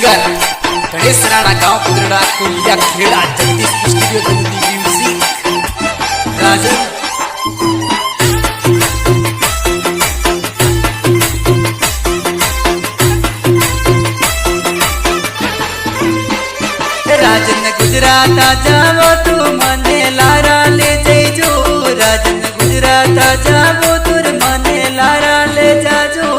singer Ganesh Rana गांव पुदरडा Koliya Kheda Jagdish studio जगदी music राजन राजन गुजरात जावो तू मने लारा ले जइजो राजन गुजरात जावो तुर मने लारा ले जाजो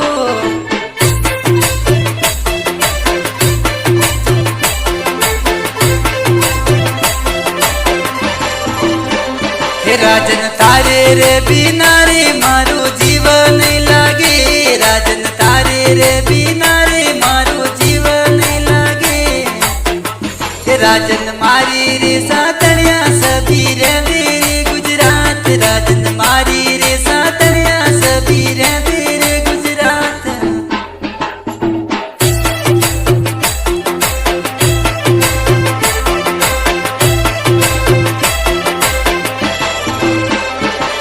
हे राजन तारे रे बिना रे मारो जीवन लागे राजन तारे रे बिना रे मारो जीवन लागे राजन मारी रे सातड़िया सभी रे मेरे गुजरात राजन मारी रे सातड़िया सभी रे मेरे गुजरात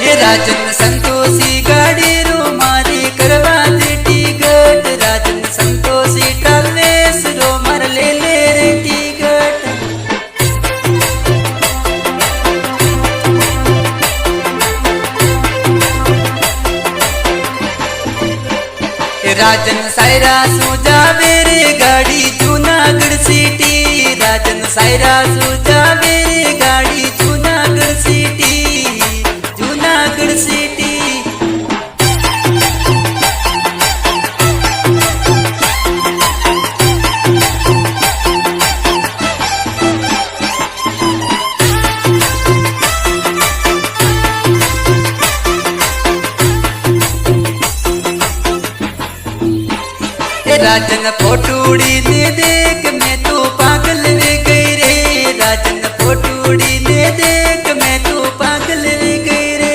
ये राजन संतोषी गाड़ी रो मारी करवा दे टिकट राजन संतोषी ट्रैवल्स रो मर ले रे टिकट राजन सायरा सो जावे रे गाड़ी जूनागढ़ सिटी राजन सायरा सो जावे रे गाड़ी जूनागढ़ सिटी जूनागढ़ सिटी राजन फोटूड़ी ने देख मैं तो पागल वे गई रे राजन फोटूड़ी ने देख मैं तो पागल वे गई रे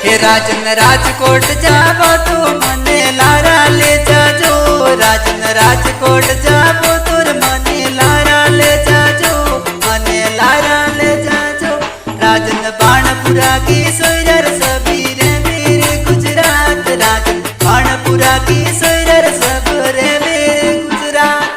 हे राजन राजकोट जावो तो मने लारा ले जाजो राजन राजकोट जावो तुर मने लारा ले जाजो मने लारा ले जाजो राजन बाणपुरा की सोयरर सभी रे मेरे गुजरात राजन बाणपुरा की सोयरर सब रे मेरे गुजरात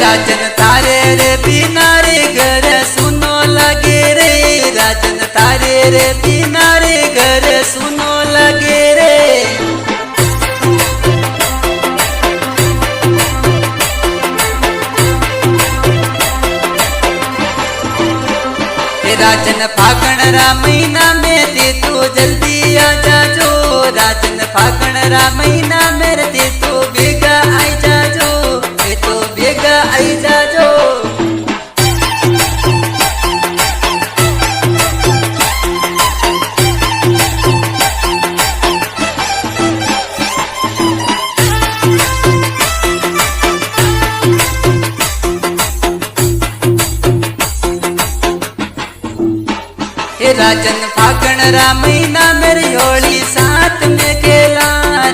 राजन तारे रे बिना रे घर सुनो लगे रे राजन तारे रे बिना रे घर सुनो लगे रे राजन फागण रा महीना में दे तो जल्दी आ जाजो राजन फागण रा महीना में दे तो बेगा आई जाजो दे तो बेगा आई जाजो राजन फागण रा महीना मेरी होली साथ में खेला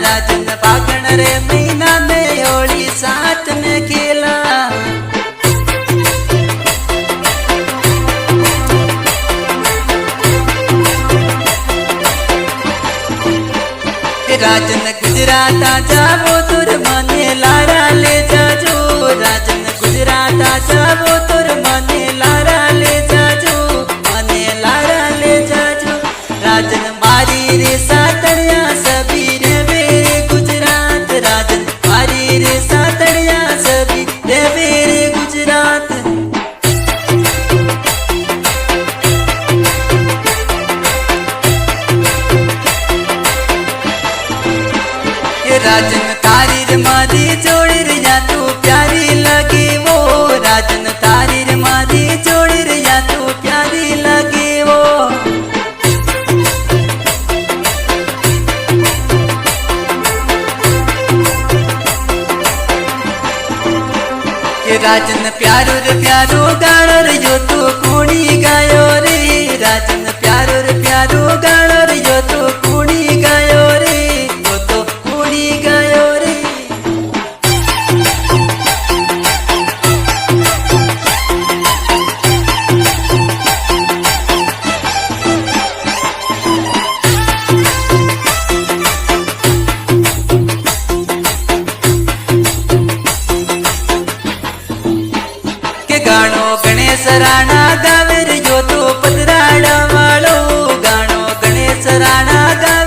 राजन फागण रे महीना में होली साथ में खेला राजन गुजरात जावो तुर मने लारा ले जाजो राजन गुजरात जावो तुर मने लारा ले जाजो मने लारा ले जाजो राजन मारी रे सातड़िया सभी रे मेरे गुजरात राजन मारी रे सातड़िया सभी रे मेरे गुजरात राजन तारी रे मारी जोड़ी रे या तू प्यारी लगे वो राजन तारी रे मारी जोड़ी रे या तू प्यारी लगे वो राजन प्यारो रे प्यारो गानो रे जो तू कुणी गायो रे राजन प्यारो रे प्यारो गानो रे जो तू कुणी गायो रे वो तो कुणी गायो रे ગાણા ગાવે